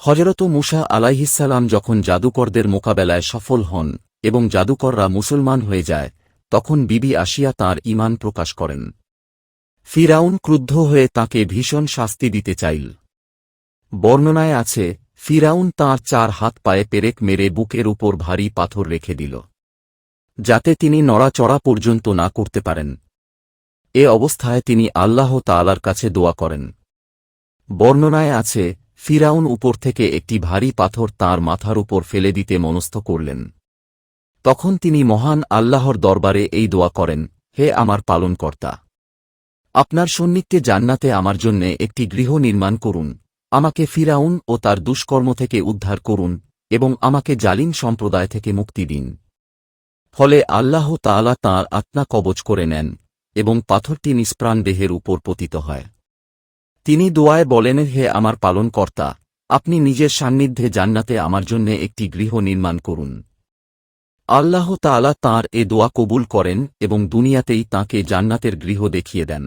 হযরত মূসা আলাইহিসসালাম যখন জাদুকরদের মোকাবেলায় সফল হন এবং জাদুকররা মুসলমান হয়ে যায়, তখন বিবি আসিয়া তাঁর ঈমান প্রকাশ করেন। ফিরআউন ক্রুদ্ধ হয়ে তাঁকে ভীষণ শাস্তি দিতে চাইল। বর্ণনায় আছে, ফিরআউন তাঁর 4 হাত পায়ে পেরেক মেরে বুকের উপর ভারী পাথর রেখে দিল, যাতে তিনি নড়াচড়া পর্যন্ত না করতে পারেন। এ অবস্থায় তিনি আল্লাহ তাআলার কাছে দোয়া করেন। বর্ণনায় আছে, ফিরআউন উপর থেকে একটি ভারী পাথর তাঁর মাথার উপর ফেলে দিতে মনস্থ করলেন। তখন তিনি মহান আল্লাহর দরবারে এই দোয়া করেন, হে আমার পালনকর্তা! আপনার সান্নিধ্যে জান্নাতে আমার জন্যে একটি গৃহ নির্মাণ করুন, আমাকে ফিরআউন ও তার দুষ্কর্ম থেকে উদ্ধার করুন এবং আমাকে জালিম সম্প্রদায় থেকে মুক্তি দিন। ফলে আল্লাহ তাআলা তাঁর আত্মা কবজ করে নেন এবং পাথরটি নিষ্প্রাণ দেহের উপর পতিত হয়। তিনি দোয়ায় বলেন, হে আমার পালনকর্তা! আপনি নিজের সান্নিধ্যে জান্নাতে আমার জন্যে একটি গৃহ নির্মাণ করুন। আল্লাহ তাআলা তাঁর এ দোয়া কবুল করেন এবং দুনিয়াতেই তাঁকে জান্নাতের গৃহ দেখিয়ে দেন।